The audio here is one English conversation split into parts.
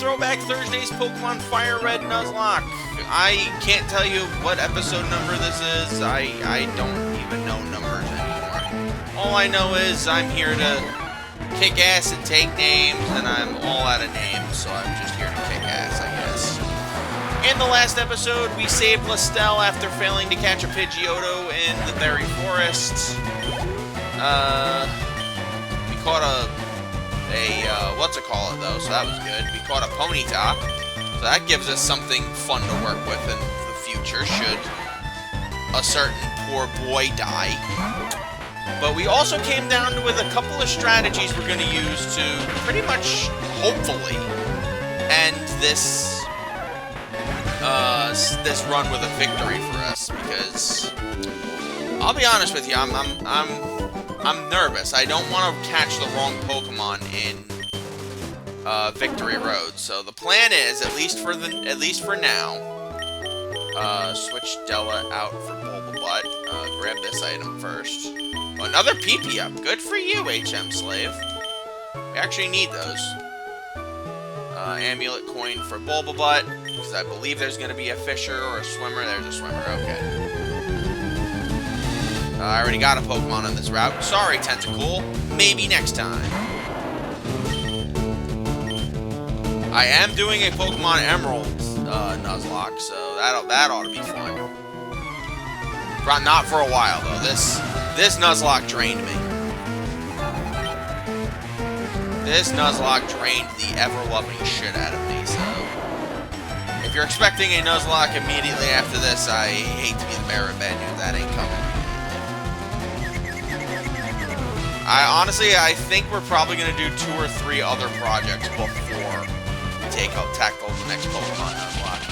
Throwback Thursday's Pokemon FireRed Nuzlocke. I can't tell you what episode number this is. I don't even know numbers anymore. All I know is I'm here to kick ass and take names, and I'm all out of names, so I'm just here to kick ass, I guess. In the last episode, we saved Lestelle after failing to catch a Pidgeotto in the Berry Forest. We caught a what's it called though, so that was good. We caught a Ponyta, so that gives us something fun to work with in the future, should a certain poor boy die. But we also came down with a couple of strategies we're going to use to pretty much, hopefully, end this this run with a victory for us. Because I'll be honest with you, I'm nervous. I don't want to catch the wrong Pokemon in Victory Road. So the plan is, at least for now, switch Della out for Bulbabutt. Grab this item first. Oh, another PP up. Good for you, HM Slave. We actually need those. Amulet coin for Bulbabutt, because I believe there's going to be a Fisher or a Swimmer. There's a Swimmer. Okay. I already got a Pokemon on this route. Sorry, Tentacool. Maybe next time. I am doing a Pokemon Emerald Nuzlocke, so that ought to be fun. Not for a while, though. This Nuzlocke drained me. This Nuzlocke drained the ever-loving shit out of me, so... If you're expecting a Nuzlocke immediately after this, I hate to be the bearer of bad news. That ain't coming. I think we're probably going to do 2 or 3 other projects before we tackle the next Pokemon Nuzlocke.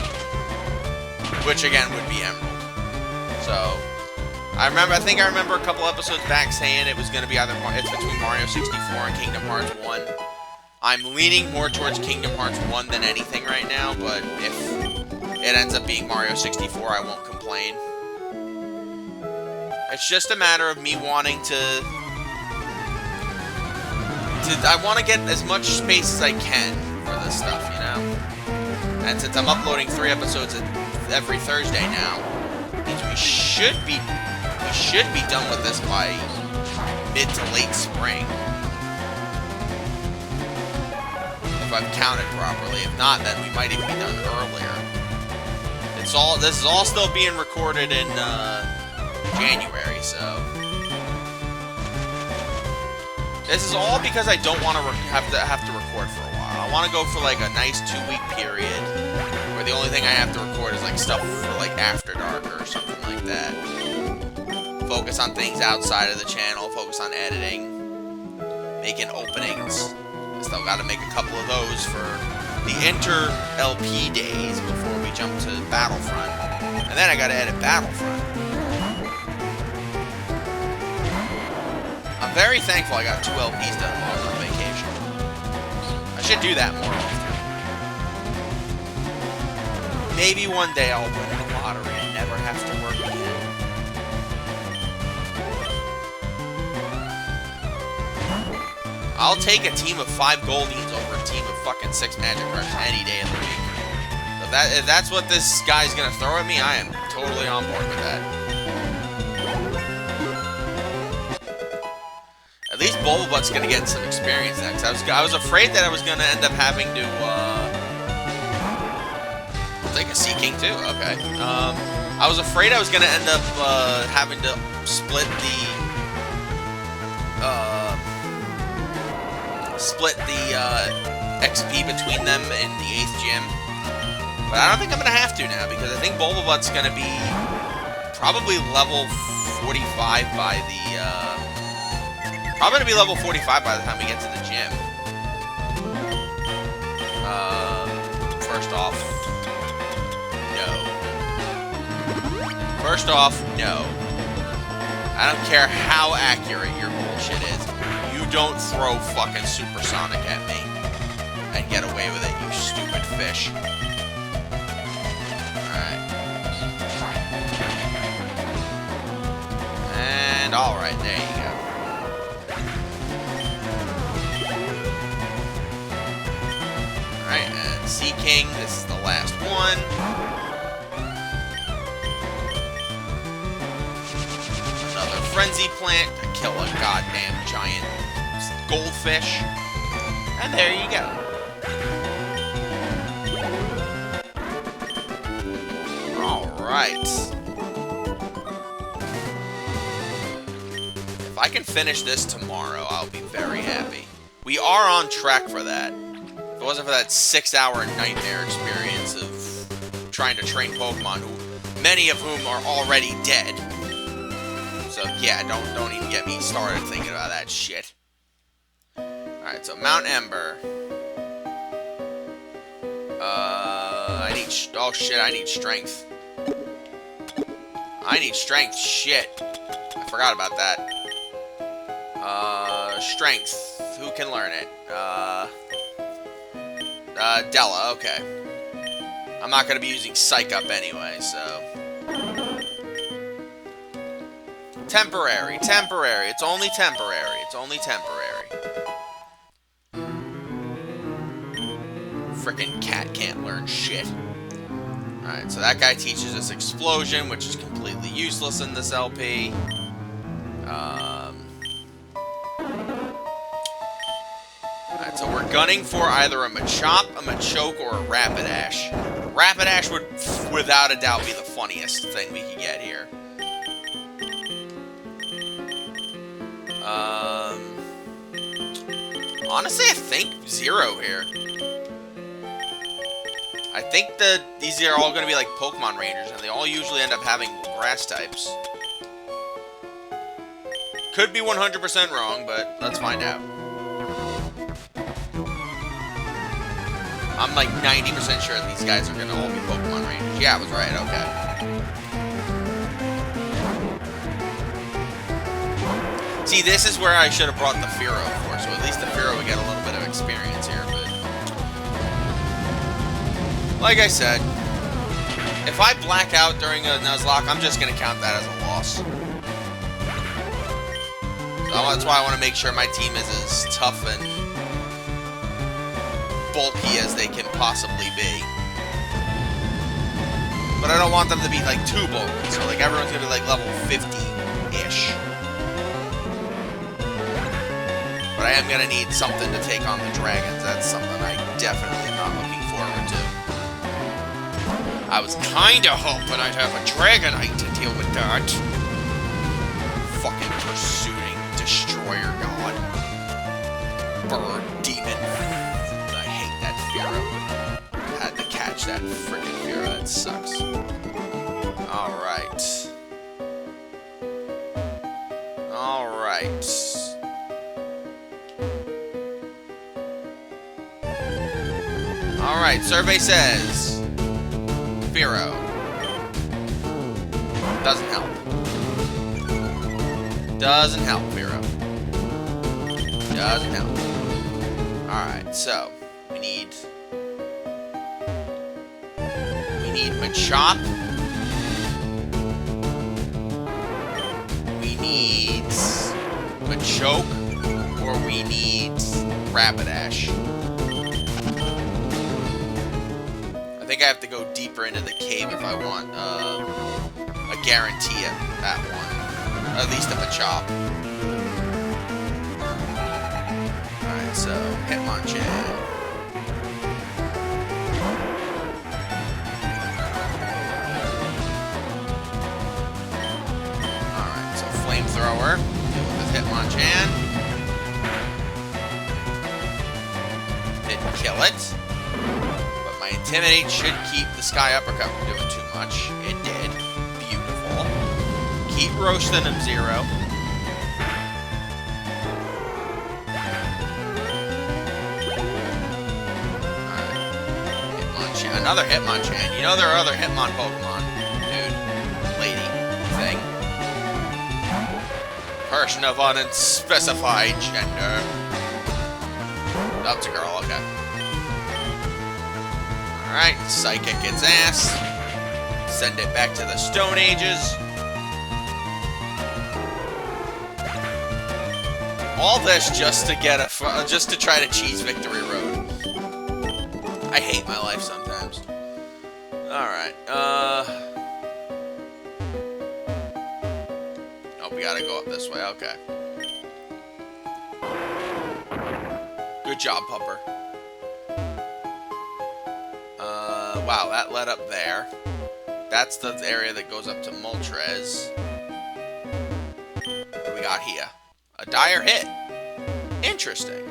Which, again, would be Emerald. So, I think I remember a couple episodes back saying it was going to be it's between Mario 64 and Kingdom Hearts 1. I'm leaning more towards Kingdom Hearts 1 than anything right now, but if it ends up being Mario 64, I won't complain. It's just a matter of me wanting to I want to get as much space as I can for this stuff, you know? And since I'm uploading 3 episodes every Thursday now, it means we should be done with this by mid to late spring. If I've counted properly. If not, then we might even be done earlier. This is all still being recorded in January, so... This is all because I don't want to have to record for a while. I want to go for like a nice 2-week period where the only thing I have to record is like stuff for like After Dark or something like that. Focus on things outside of the channel. Focus on editing, making openings. I still got to make a couple of those for the inter-LP days before we jump to Battlefront, and then I got to edit Battlefront. I'm very thankful I got 2 LPs done while I was on vacation. I should do that more often. Maybe one day I'll win the lottery and never have to work again. I'll take a team of 5 Goldies over a team of fucking 6 Magikarps any day of the week. If that's what this guy's gonna throw at me, I am totally on board with that. At least Bulbabutt's gonna get some experience next. I was afraid that I was gonna end up having to, I'll take a Sea King too, okay. I was afraid I was gonna end up, having to split the XP between them in the 8th gym. But I don't think I'm gonna have to now, because I think Bulbabutt's gonna be probably level 45 by the, probably gonna be level 45 by the time we get to the gym. First off, no. I don't care how accurate your bullshit is. You don't throw fucking Supersonic at me and get away with it, you stupid fish. Alright. And alright, there you go. Alright, and king. This is the last one. Another frenzy plant to kill a goddamn giant goldfish. And there you go. Alright. If I can finish this tomorrow, I'll be very happy. We are on track for that. If it wasn't for that 6-hour nightmare experience of trying to train Pokemon, who many of whom are already dead. So yeah, don't even get me started thinking about that shit. Alright, so Mount Ember. Oh shit, I need strength. I need strength, shit. I forgot about that. Strength. Who can learn it? Della, okay. I'm not gonna be using Psych Up anyway, so... Temporary, temporary. It's only temporary. It's only temporary. Frickin' cat can't learn shit. Alright, so that guy teaches us Explosion, which is completely useless in this LP. Alright, so we're gunning for either a Machop, a Machoke, or a Rapidash. Rapidash would, without a doubt, be the funniest thing we could get here. Honestly, I think Zero here. I think that these are all going to be like Pokemon Rangers, and they all usually end up having grass types. Could be 100% wrong, but let's find out. I'm like 90% sure these guys are going to all be Pokemon Rangers. Yeah, I was right, okay. See, this is where I should have brought the Fearow for, so at least the Fearow would get a little bit of experience here, but... Like I said, if I black out during a Nuzlocke, I'm just going to count that as a loss. So that's why I want to make sure my team is as tough and bulky as they can possibly be. But I don't want them to be, like, too bulky, so, like, everyone's going to be, like, level 50-ish. But I am going to need something to take on the dragons. That's something I definitely am not looking forward to. I was kinda hoping I'd have a Dragonite to deal with that. Fucking pursuing Destroyer God. Bird Demon. I hate that Fearow. Had to catch that frickin' Fearow. That sucks. Alright. Alright. Alright, survey says... Fearow. Doesn't help. Doesn't help, Fearow. Doesn't help. Alright, so we need Machop. We need Machoke, or we need Rapidash. I think I have to go deeper into the cave if I want a guarantee at that one. At least a Machop. Alright, so Hitmonchan. Alright, so Flamethrower. Deal with this Hitmonchan. Didn't kill it. Intimidate should keep the Sky Uppercut from doing too much. It did. Beautiful. Keep roasting him, Zero. Alright. Hitmonchan. Another Hitmonchan. You know there are other Hitmon Pokemon. Dude. Lady. Thing. Person of unspecified gender. Oh, it's a girl, okay. Alright, Psychic its ass. Send it back to the Stone Ages. All this just to get just to try to cheese Victory Road. I hate my life sometimes. Alright, oh, we gotta go up this way, okay. Good job, Pupper. Wow, that led up there. That's the area that goes up to Moltres. What do we got here? A dire hit. Interesting.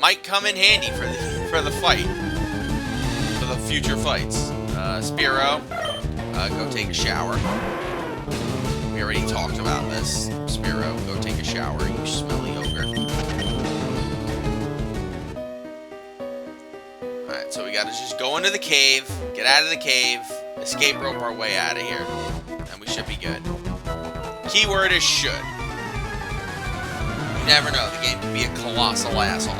Might come in handy for the fight. For the future fights. Spearow, go take a shower. We already talked about this. Spearow, go take a shower, you smelly ogre. Alright, so we gotta just go into the cave, get out of the cave, escape rope our way out of here, and we should be good. Keyword is should. You never know, the game can be a colossal asshole.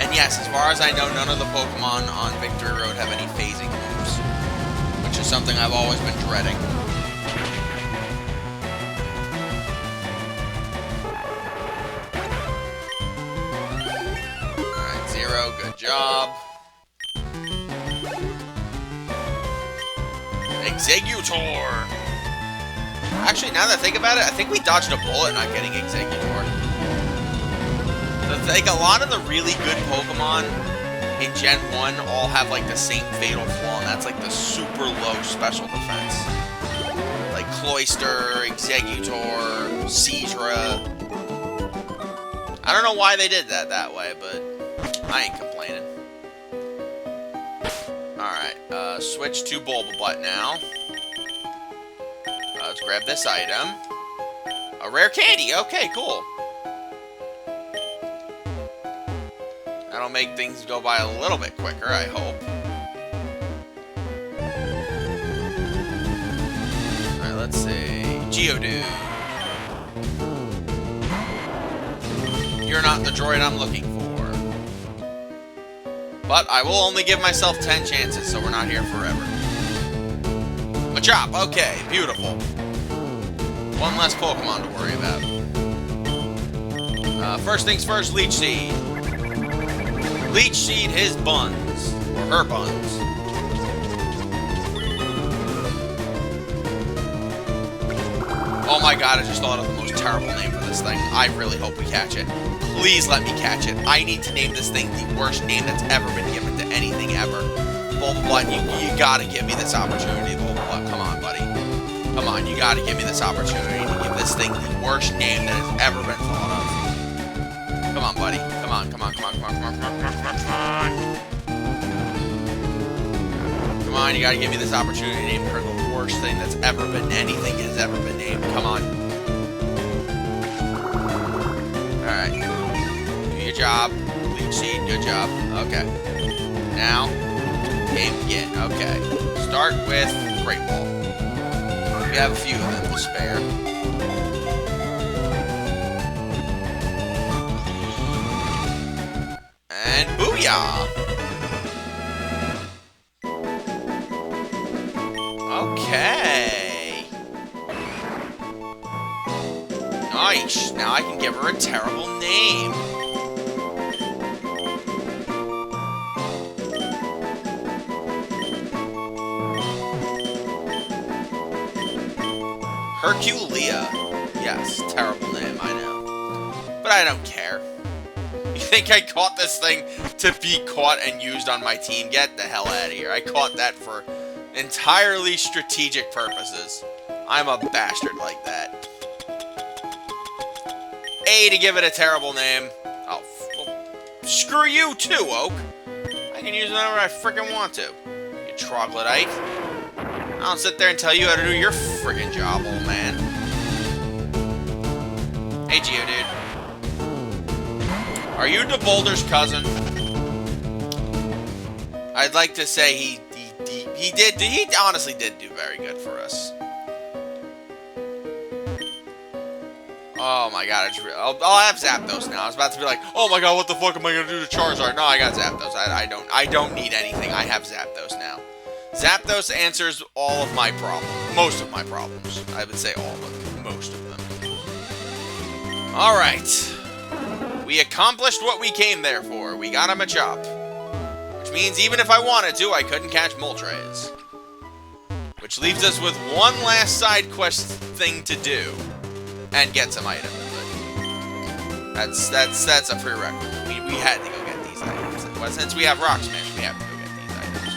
And yes, as far as I know, none of the Pokemon on Victory Road have any phasing moves, which is something I've always been dreading. Alright, Zero, good job. Exeggutor! Actually, now that I think about it, I think we dodged a bullet not getting Exeggutor. Like, a lot of the really good Pokemon in Gen 1 all have, like, the same fatal flaw, and that's, like, the super low special defense. Like, Cloyster, Exeggutor, Seadra. I don't know why they did that way, but I ain't complaining. Alright, switch to Bulbabutt now. Let's grab this item. A rare candy, okay, cool. That'll make things go by a little bit quicker, I hope. Alright, let's see. Geodude. You're not the droid I'm looking for. But I will only give myself 10 chances, so we're not here forever. Machop, okay, beautiful. One less Pokemon to worry about. First things first, Leech Seed. Leech Seed his buns. Or her buns. Oh my god, I just thought of the most terrible name for this thing. I really hope we catch it. Please let me catch it. I need to name this thing the worst name that's ever been given to anything ever. Bulbabutt, you gotta give me this opportunity, Bulbabutt. Come on, buddy. Come on, you gotta give me this opportunity to give this thing the worst name that has ever been thought of. Come on, buddy. Come on, come on, come on, come on, come on, come on, come on, come on. Come on, you gotta give me this opportunity to name her the worst thing that's ever been, anything has ever been named. Come on. Alright. Do your job. Leech Seed, good job. Okay. Now, game begin. Okay. Start with Great Ball. We have a few of them to spare. And booyah! Okay. Nice. Now I can give her a terrible name. Herculea. Yes, terrible name, I know. But I don't care. You think I caught this thing to be caught and used on my team? Get the hell out of here. I caught that for entirely strategic purposes. I'm a bastard like that. A, to give it a terrible name. Oh, well, screw you too, Oak. I can use it whenever I frickin' want to. You troglodyte. I don't sit there and tell you how to do your frickin' job, old man. Hey, Geodude. Are you the Boulder's cousin? I'd like to say he honestly did do very good for us. Oh my god, I'll have Zapdos now. I was about to be like, oh my god, what the fuck am I gonna do to Charizard? No, I got Zapdos. I don't need anything. I have Zapdos now. Zapdos answers all of my problems. Most of my problems. I would say all of them. Most of them. Alright. We accomplished what we came there for. We got him a chop. Which means even if I wanted to, I couldn't catch Moltres. Which leaves us with one last side quest thing to do. And get some items. But that's a prerequisite. We had to go get these items. Well, since we have Rock Smash, we have to go get these items.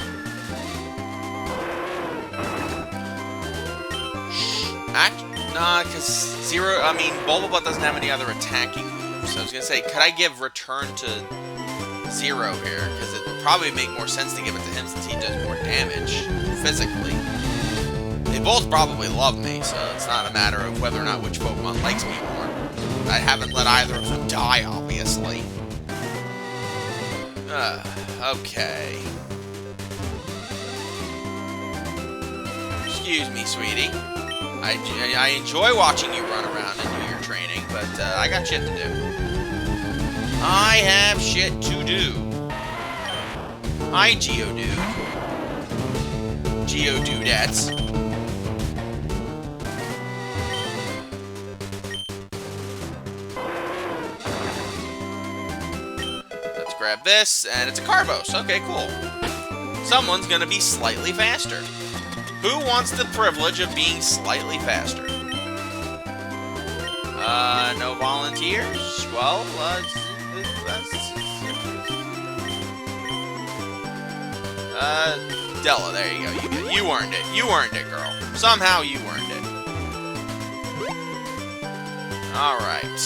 Nah, because Bulbabutt doesn't have any other attacking moves. So I was going to say, could I give Return to Zero here? Because it would probably make more sense to give it to him since he does more damage physically. They both probably love me, so it's not a matter of whether or not which Pokemon likes me more. I haven't let either of them die, obviously. Okay. Excuse me, sweetie. I enjoy watching you run around and do your training, but I got shit to do. I have shit to do. Hi, Geodude. Geodudettes. Let's grab this, and it's a Carbos. Okay, cool. Someone's gonna be slightly faster. Who wants the privilege of being slightly faster? No volunteers? Well, Della, there you go. You earned it. You earned it, girl. Somehow you earned it. Alright.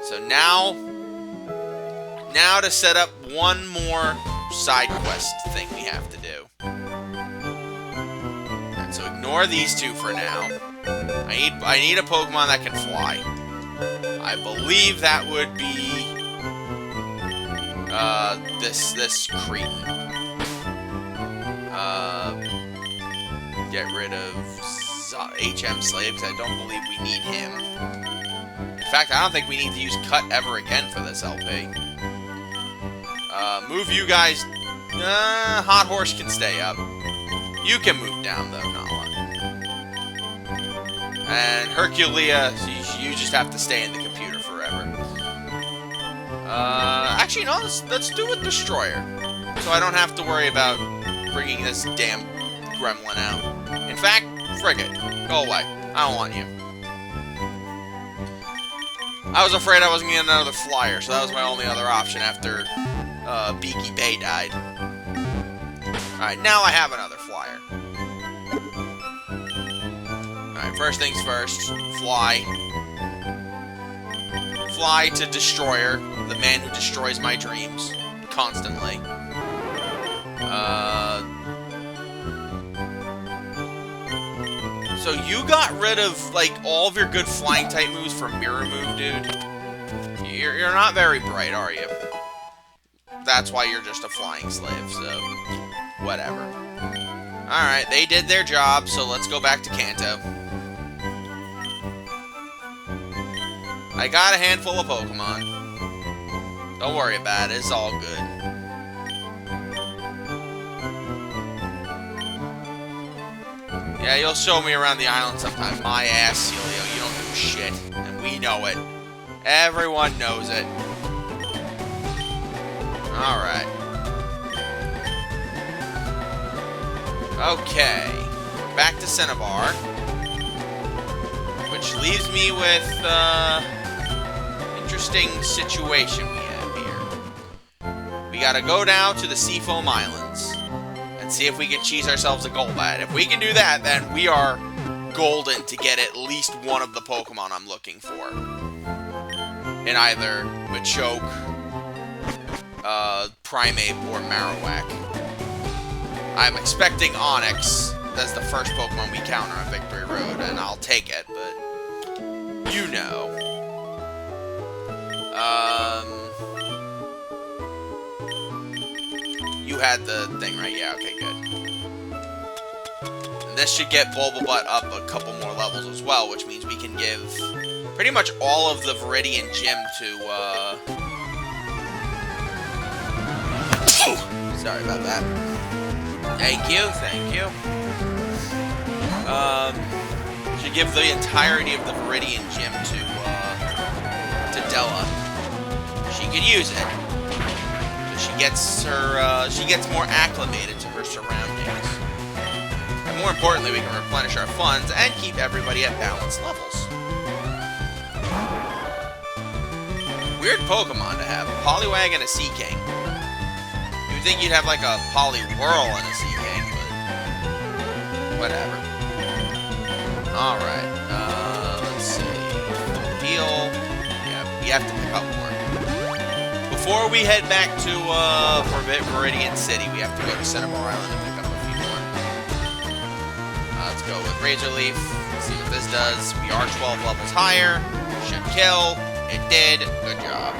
So now to set up one more side quest thing we have to do. And so ignore these two for now. I need a Pokemon that can fly. I believe that would be this cretin. Get rid of HM Slaves. I don't believe we need him. In fact, I don't think we need to use Cut ever again for this LP. Move you guys. Hot Horse can stay up. You can move down, though, Nala. And Herculea, you just have to stay in the computer forever. Actually, no, let's do a Destroyer. So I don't have to worry about bringing this damn gremlin out. In fact, frig it. Go away. I don't want you. I was afraid I wasn't going to get another flyer, so that was my only other option after Beaky Bay died. Alright, now I have another flyer. Alright, first things first. Fly. Fly to Destroyer, the man who destroys my dreams. Constantly. So you got rid of, like, all of your good flying type moves for Mirror Move, dude? You're not very bright, are you? That's why you're just a flying slave, so whatever. Alright, they did their job, so let's go back to Kanto. I got a handful of Pokemon. Don't worry about it, it's all good. Yeah, you'll show me around the island sometime. My ass, Celio, you don't do shit. And we know it. Everyone knows it. Alright. Okay. Back to Cinnabar. Which leaves me with, interesting situation we have here. We gotta go down to the Seafoam Islands. And see if we can cheese ourselves a Golbat. If we can do that, then we are golden to get at least one of the Pokemon I'm looking for. In either Machoke, Primeape, or Marowak. I'm expecting Onix as the first Pokemon we counter on Victory Road, and I'll take it, but you know. You had the thing, right? Yeah, okay, good. And this should get Bulbabutt up a couple more levels as well, which means we can give pretty much all of the Viridian Gym to, sorry about that. Thank you, thank you. Should give the entirety of the Viridian Gym to Della. She could use it. So she gets more acclimated to her surroundings. And more importantly, we can replenish our funds and keep everybody at balanced levels. Weird Pokemon to have. A Poliwag and a Seaking. You'd think you'd have like a Poliwhirl and a Seaking, but whatever. Alright, let's see. Deal. Yeah, we have to pick up more. Before we head back to Viridian City, we have to go to Cinnabar Island and pick up a few more. Let's go with Razor Leaf. See what this does. We are 12 levels higher. Should kill. It did. Good job.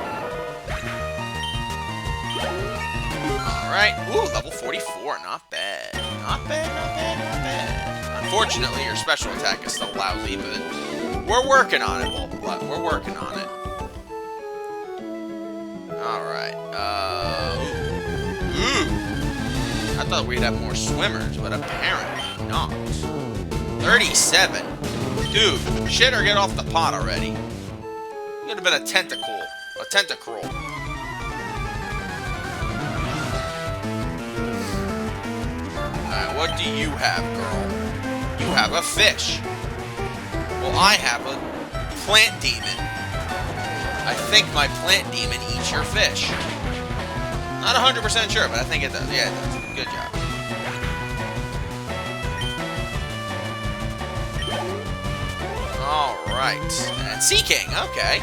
Alright. Ooh, level 44. Not bad. Not bad, not bad, not bad. Unfortunately, your special attack is still lousy, but we're working on it, Bulbablutt. We're working on it. Alright. Ooh. I thought we'd have more swimmers, but apparently not. 37. Dude, shit or get off the pot already. Could have been a tentacle. A tentacruel. Alright, what do you have, girl? You have a fish. Well, I have a plant demon. I think my plant demon eats your fish. Not 100% sure, but I think it does. Yeah, it does. Good job. Alright. And Seaking, okay.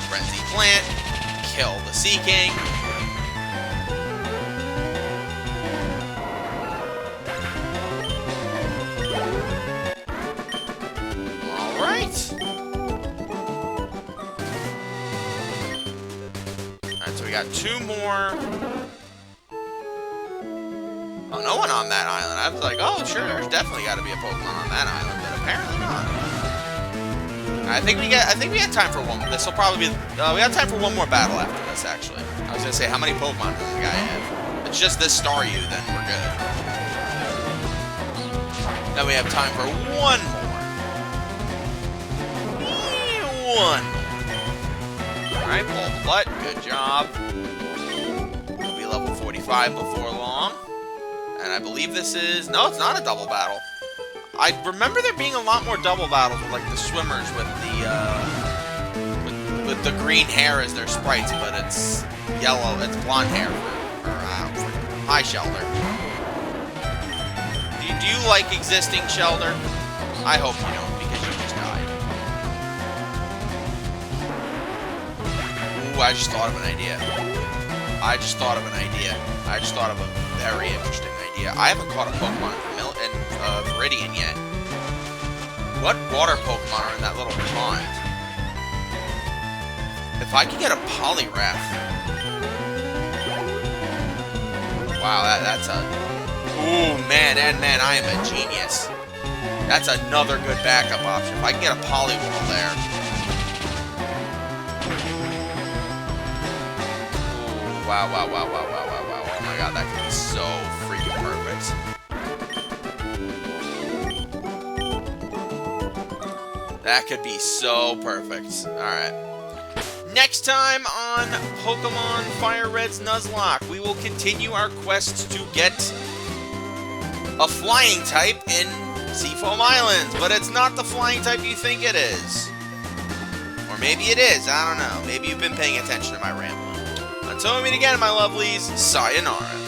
Frenzy Plant. Kill the Seaking. Alright. Alright, so we got 2 more. Oh, no one on that island. I was like, oh, sure, there's definitely got to be a Pokemon on that island, but apparently not. I think we have time for one. This will probably be. We have time for one more battle after this. Actually, I was gonna say, how many Pokemon does the guy have? If it's just this Staryu, then we're good. Then we have time for one more. One more. All right, Bulbablutt, good job. We'll be level 45 before long. And I believe this is... No, it's not a double battle. I remember there being a lot more double battles with, like, the swimmers with the, with the green hair as their sprites, but it's yellow, it's blonde hair for Hi, Shelder. Do you like existing, Shelder? I hope you don't, because you just died. Ooh, I just thought of an idea. I just thought of a very interesting idea. I haven't caught a Pokemon in Viridian yet. What water Pokemon are in that little pond? If I could get a Poliwrath. Wow, that's a... Ooh, man, I am a genius. That's another good backup option. If I can get a Poliwhirl there. Ooh, wow. Oh my god, that could be so freaking perfect. That could be so perfect. Alright. Next time on Pokemon FireRed's Nuzlocke, we will continue our quest to get a flying type in Seafoam Islands, but it's not the flying type you think it is. Or maybe it is, I don't know. Maybe you've been paying attention to my rambling. Until we meet again, my lovelies, sayonara.